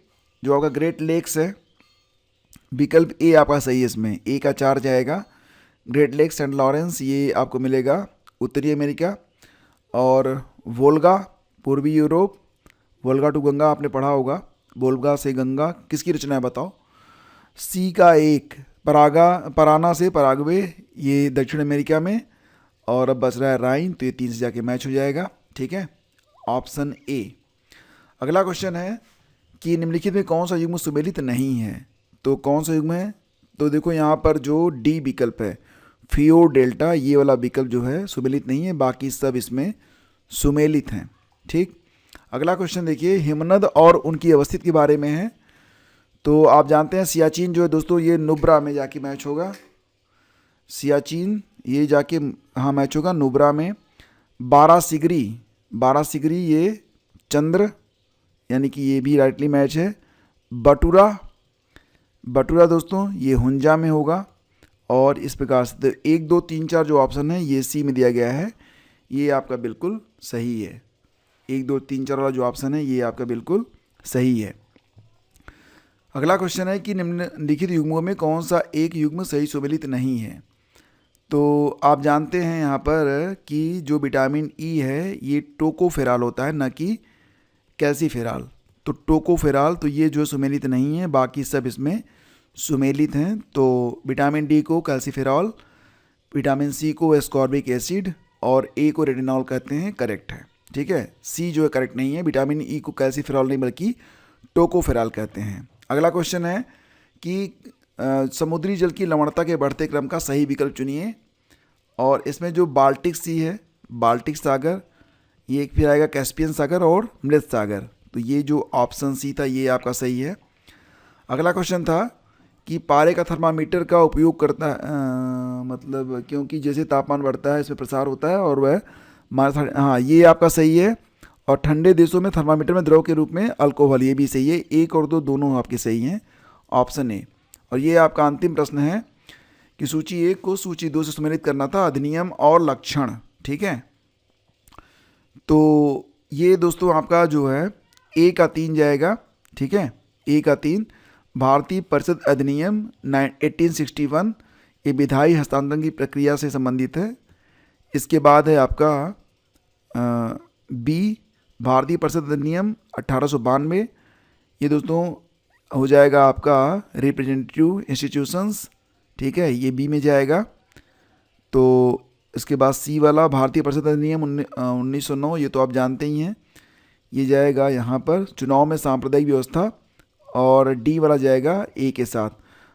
जो आपका ग्रेट लेक्स है, विकल्प ए आपका सही है, इसमें ए का 4 जाएगा। ग्रेट लेक्स सेंट लॉरेंस ये आपको मिलेगा उत्तरी अमेरिका, और वोल्गा पूर्वी यूरोप। वोल्गा टू गंगा आपने पढ़ा होगा, वोल्गा से गंगा किसकी रचना है बताओ। सी का 1 पराना से पराग्वे ये दक्षिण अमेरिका में, और अब बच रहा है राइन, तो ये 3 से जाके मैच हो जाएगा। ठीक है, ऑप्शन ए। अगला क्वेश्चन है कि निम्नलिखित में कौन सा युग्म सुमेलित नहीं है। तो कौन सा युग्म है, तो देखो यहाँ पर जो डी विकल्प है फियो डेल्टा, ये वाला विकल्प जो है सुमेलित नहीं है, बाकी सब इसमें सुमेलित हैं। ठीक, अगला क्वेश्चन देखिए, हिमनद और उनकी अवस्थित के बारे में है। तो आप जानते हैं सियाचिन जो है दोस्तों, ये नुब्रा में जाके मैच होगा। सियाचिन ये जाके हाँ मैच होगा नुब्रा में। बारासिगरी ये चंद्र, यानी कि ये भी राइटली मैच है। बटुरा दोस्तों ये हुंजा में होगा। और इस प्रकार से तो 1 2 3 4 जो ऑप्शन है ये सी में दिया गया है, ये आपका बिल्कुल सही है। 1 2 3 4 वाला जो ऑप्शन है ये आपका बिल्कुल सही है। अगला क्वेश्चन है कि निम्नलिखित युग्मों में कौन सा एक युग्म सही सुमेलित नहीं है। तो आप जानते हैं यहाँ पर कि जो विटामिन ई है ये टोकोफेराल होता है, न कि कैल्सीफेराल। तो टोकोफेराल तो ये जो सुमेलित नहीं है, बाकी सब इसमें सुमेलित हैं। तो विटामिन डी को कैल्सीफेरॉल, विटामिन सी को एस्कॉर्बिक एसिड और ए को रेटिनॉल कहते हैं, करेक्ट है। ठीक है, सी जो है करेक्ट नहीं है, विटामिन ई को कैल्सीफेरॉल नहीं बल्कि टोकोफेराल कहते हैं। अगला क्वेश्चन है कि समुद्री जल की लवणता के बढ़ते क्रम का सही विकल्प चुनिए। और इसमें जो बाल्टिक सी है, बाल्टिक सागर, ये एक फिर आएगा कैस्पियन सागर और मृत सागर। तो ये जो ऑप्शन सी था ये आपका सही है। अगला क्वेश्चन था कि पारे का थर्मामीटर का उपयोग करता मतलब क्योंकि जैसे तापमान बढ़ता है इसमें प्रसार होता है और वह हाँ ये आपका सही है। और ठंडे देशों में थर्मामीटर में द्रव के रूप में अल्कोहल, ये भी सही है। 1 और 2 दोनों आपके सही हैं, ऑप्शन ए। और ये आपका अंतिम प्रश्न है कि सूची 1 को सूची 2 से सम्मिलित करना था, अधिनियम और लक्षण। ठीक है, तो ये दोस्तों आपका जो है ए का 3 जाएगा। ठीक है, ए का 3 भारतीय परिषद अधिनियम 1861, ये विधायी हस्तांतरण की प्रक्रिया से संबंधित है। इसके बाद है आपका बी भारतीय परिषद अधिनियम 1892, ये दोस्तों हो जाएगा आपका रिप्रेजेंटेटिव इंस्टीट्यूशंस। ठीक है, ये बी में जाएगा। तो इसके बाद सी वाला भारतीय परिषद अधिनियम 1909, ये तो आप जानते ही हैं, ये जाएगा यहाँ पर चुनाव में सांप्रदायिक व्यवस्था। और डी वाला जाएगा ए के साथ,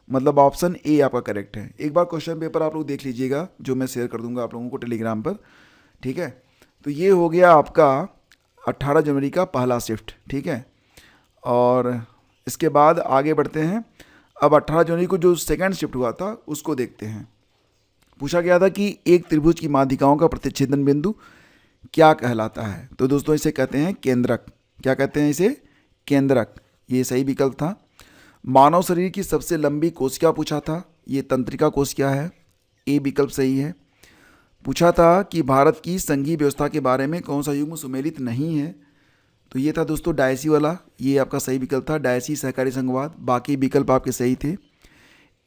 मतलब ऑप्शन ए आपका करेक्ट है। एक बार क्वेश्चन पेपर आप लोग देख लीजिएगा, जो मैं शेयर कर दूंगा आप लोगों को टेलीग्राम पर। ठीक है, तो ये हो गया आपका 18 जनवरी का पहला शिफ्ट। ठीक है, और इसके बाद आगे बढ़ते हैं। अब 18 जनवरी को जो सेकंड शिफ्ट हुआ था उसको देखते हैं। पूछा गया था कि एक त्रिभुज की माध्यिकाओं का प्रतिच्छेदन बिंदु क्या कहलाता है। तो दोस्तों इसे कहते हैं केंद्रक। क्या कहते हैं इसे? केंद्रक। ये सही विकल्प था। मानव शरीर की सबसे लंबी कोशिका पूछा था, ये तंत्रिका कोशिका है, ए विकल्प सही है। पूछा था कि भारत की संघीय व्यवस्था के बारे में कौन सा युग्म सुमेलित नहीं है, तो ये था दोस्तों डायसी वाला, ये आपका सही विकल्प था, डायसी सहकारी संघवाद। बाकी विकल्प आपके सही थे।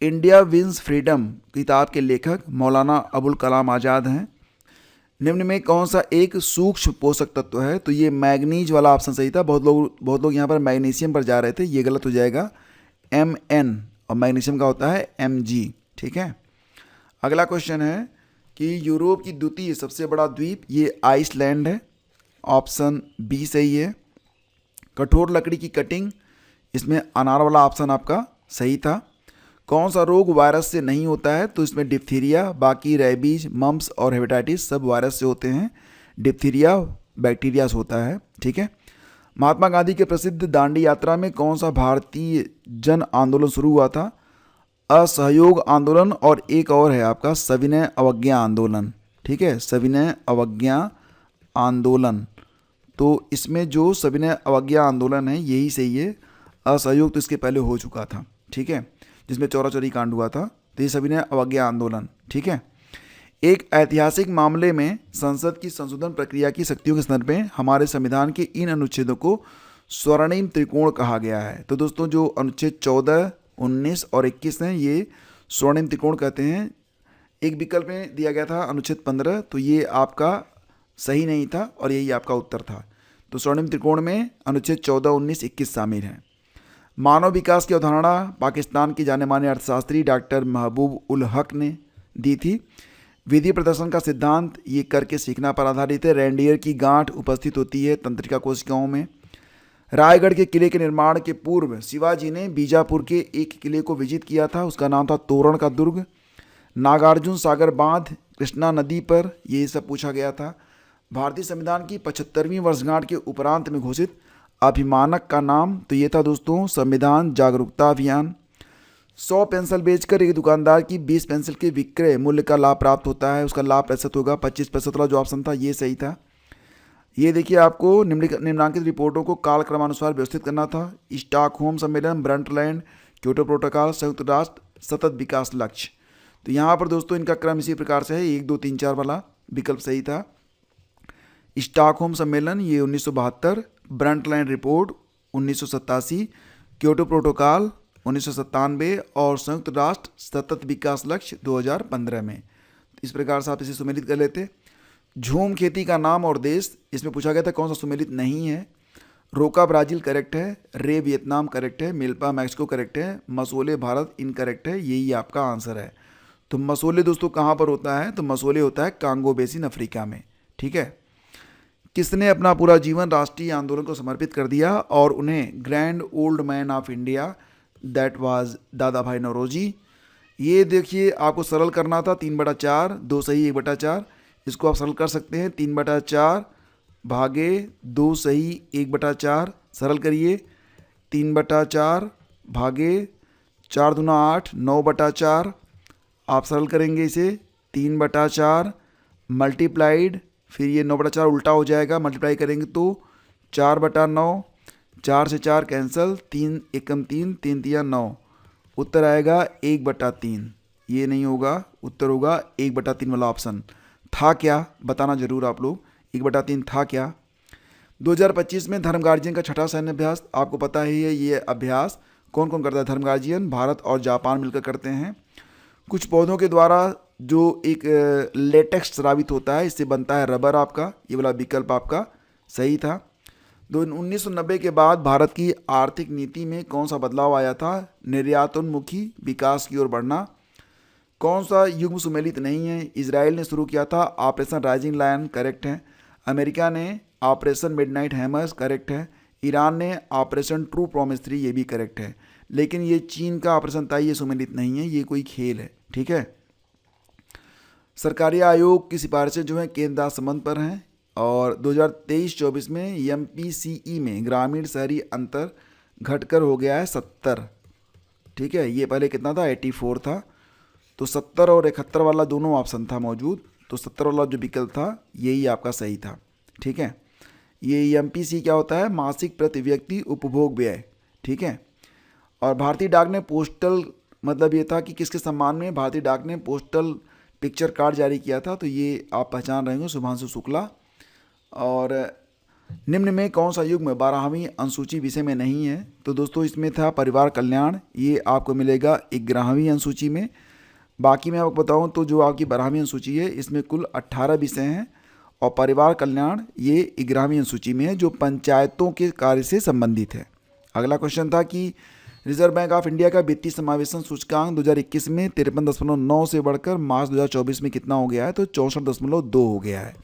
इंडिया विंस फ्रीडम किताब के लेखक मौलाना अबुल कलाम आज़ाद हैं। निम्न में कौन सा एक सूक्ष्म पोषक तत्व है, तो ये मैग्नीज वाला ऑप्शन सही था। बहुत लोग यहाँ पर मैग्नीशियम पर जा रहे थे, ये गलत हो जाएगा। Mn और मैग्नीशियम का होता है Mg। ठीक है, अगला क्वेश्चन है कि यूरोप की द्वितीय सबसे बड़ा द्वीप ये आइसलैंड है, ऑप्शन बी सही है। कठोर लकड़ी की कटिंग, इसमें अनार वाला ऑप्शन आपका सही था। कौन सा रोग वायरस से नहीं होता है, तो इसमें डिप्थीरिया, बाकी रेबीज, मम्प्स और हेपेटाइटिस सब वायरस से होते हैं, डिप्थीरिया बैक्टीरिया से होता है। ठीक है, महात्मा गांधी के प्रसिद्ध दांडी यात्रा में कौन सा भारतीय जन आंदोलन शुरू हुआ था? असहयोग आंदोलन और एक और है आपका सविनय अवज्ञा आंदोलन। ठीक है, सविनय अवज्ञा आंदोलन। तो इसमें जो सविनय अवज्ञा आंदोलन है यही सही है। असहयोग तो इसके पहले हो चुका था, ठीक है, जिसमें चौरा-चौरी कांड हुआ था, तो ये सविनय अवज्ञा आंदोलन। ठीक है, एक ऐतिहासिक मामले में संसद की संशोधन प्रक्रिया की शक्तियों के संदर्भ में हमारे संविधान के इन अनुच्छेदों को स्वर्णिम त्रिकोण कहा गया है। तो दोस्तों जो अनुच्छेद 14, 19 और 21 हैं ये स्वर्णिम त्रिकोण कहते हैं। एक विकल्प में दिया गया था अनुच्छेद 15, तो ये आपका सही नहीं था और यही आपका उत्तर था। तो स्वर्णिम त्रिकोण में अनुच्छेद 14, 19, 21 शामिल हैं। मानव विकास की अवधारणा पाकिस्तान के जाने माने अर्थशास्त्री डॉक्टर महबूब उल हक ने दी थी। विधि प्रदर्शन का सिद्धांत ये करके सीखना पर आधारित है। रेंडियर की गांठ उपस्थित होती है तंत्रिका कोशिकाओं में। रायगढ़ के किले के निर्माण के पूर्व शिवाजी ने बीजापुर के एक किले को विजित किया था, उसका नाम था तोरण का दुर्ग। नागार्जुन सागर बांध कृष्णा नदी पर, ये सब पूछा गया था। भारतीय संविधान की 75वीं वर्षगांठ के उपरांत में घोषित अभिमानक का नाम, तो ये था दोस्तों संविधान जागरूकता अभियान। 100 पेंसिल बेचकर एक दुकानदार की 20 पेंसिल के विक्रय मूल्य का लाभ प्राप्त होता है, उसका लाभ प्रतिशत होगा 25% वाला जो ऑप्शन था ये सही था। ये देखिए आपको निम्नलिखित रिपोर्टों को कालक्रमानुसार व्यवस्थित करना था। स्टॉकहोम सम्मेलन, ब्रंटलैंड, क्योटो प्रोटोकॉल, संयुक्त राष्ट्र सतत विकास लक्ष्य। तो यहाँ पर दोस्तों इनका क्रम इसी प्रकार से है, 1 2 3 4 वाला विकल्प सही था। स्टॉकहोम सम्मेलन ये 1972, ब्रंटलैंड रिपोर्ट 1987, क्योटो प्रोटोकॉल 1997 और संयुक्त राष्ट्र सतत विकास लक्ष्य 2015 में। इस प्रकार से आप इसे सुमेलित कर लेते। झूम खेती का नाम और देश, इसमें पूछा गया था कौन सा सुमेलित नहीं है। रोका ब्राज़ील करेक्ट है, रे वियतनाम करेक्ट है, मिल्पा मैक्सिको करेक्ट है, मसोले भारत इनकरेक्ट है, यही आपका आंसर है। तो मसोले दोस्तों कहाँ पर होता है, तो मसोले होता है कांगो बेसिन अफ्रीका में। ठीक है। किसने अपना पूरा जीवन राष्ट्रीय आंदोलन को समर्पित कर दिया और उन्हें grand old man of India, that was दादा भाई नौरोजी। ये देखिए आपको सरल करना था, 3/4, 2 सही 1/4, इसको आप सरल कर सकते हैं। 3/4 भागे 2 सही 1/4, सरल करिए। 3/4 भागे 4 दूना 8, 9/4, आप सरल करेंगे इसे। 3/4 मल्टीप्लाइड, फिर ये 9/4 उल्टा हो जाएगा, मल्टीप्लाई करेंगे तो 4/9, 4 से 4 कैंसिल, 3 एकम 3, 3 तिया 9, उत्तर आएगा 1/3। ये नहीं होगा, उत्तर होगा 1/3 वाला ऑप्शन। था क्या, बताना जरूर आप लोग, 1/3 था क्या। 2025 में धर्म गार्जियन का 6ठा सैन्य अभ्यास, आपको पता ही है ये अभ्यास कौन कौन करता है। धर्म गार्जियन भारत और जापान मिलकर करते हैं। कुछ पौधों के द्वारा जो एक लेटेक्स स्रावित होता है, इससे बनता है रबर, आपका ये वाला विकल्प आपका सही था। 1990 के बाद भारत की आर्थिक नीति में कौन सा बदलाव आया था, निर्यातोन्मुखी विकास की ओर बढ़ना। कौन सा युग्म सुमेलित नहीं है, इजराइल ने शुरू किया था ऑपरेशन राइजिंग लायन, करेक्ट है। अमेरिका ने ऑपरेशन मिडनाइट हैमर्स, करेक्ट है। ईरान ने ऑपरेशन ट्रू प्रॉमिस 3, ये भी करेक्ट है। लेकिन ये चीन का ऑपरेशन था, ये सुमेलित नहीं है, ये कोई खेल है। ठीक है। सरकारी आयोग की सिफारिशें जो हैं केंद्र राज्य संबंध पर हैं और 2023-24 में MPCE में ग्रामीण शहरी अंतर घटकर हो गया है 70। ठीक है, ये पहले कितना था, 84 था। तो 70 और 71 वाला दोनों ऑप्शन था मौजूद, तो 70 वाला जो विकल्प था यही आपका सही था। ठीक है। ये MPC क्या होता है, मासिक प्रति व्यक्ति उपभोग व्यय। ठीक है। और भारतीय डाक ने पोस्टल, मतलब ये था कि किसके सम्मान में भारतीय डाक ने पोस्टल पिक्चर कार्ड जारी किया था, तो ये आप पहचान रहे हो, शुभांशु शुक्ला। और निम्न में कौन सा युग्म 12वीं अनुसूची विषय में नहीं है, तो दोस्तों इसमें था परिवार कल्याण, ये आपको मिलेगा 11वीं अनुसूची में। बाकी मैं आपको बताऊं तो जो आपकी 12वीं अनुसूची है इसमें कुल 18 विषय हैं और परिवार कल्याण ये 11वीं अनुसूची में है, जो पंचायतों के कार्य से संबंधित है। अगला क्वेश्चन था कि रिजर्व बैंक ऑफ इंडिया का वित्तीय समावेशन सूचकांक 2021 में 53.9 से बढ़कर मार्च 2024 में कितना हो गया है, तो 64.2 हो गया है।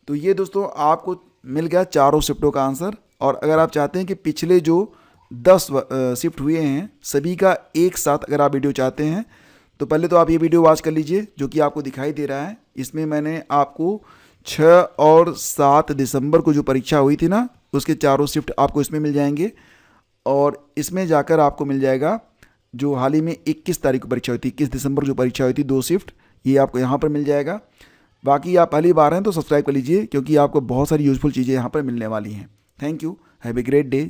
तो ये दोस्तों आपको मिल गया चारों शिफ्टों का आंसर। और अगर आप चाहते हैं कि पिछले जो 10 शिफ्ट हुए हैं सभी का एक साथ अगर आप वीडियो चाहते हैं, तो पहले तो आप ये वीडियो वॉच कर लीजिए जो कि आपको दिखाई दे रहा है। इसमें मैंने आपको 6 और 7 दिसंबर को जो परीक्षा हुई थी ना, उसके चारों शिफ्ट आपको इसमें मिल जाएंगे। और इसमें जाकर आपको मिल जाएगा जो हाल ही में 21 तारीख को परीक्षा हुई थी, 21 दिसंबर जो परीक्षा हुई थी, 2 शिफ्ट, ये आपको यहाँ पर मिल जाएगा। बाकी आप पहली बार हैं तो सब्सक्राइब कर लीजिए क्योंकि आपको बहुत सारी यूज़फुल चीज़ें यहाँ पर मिलने वाली हैं। Thank you, have a great day.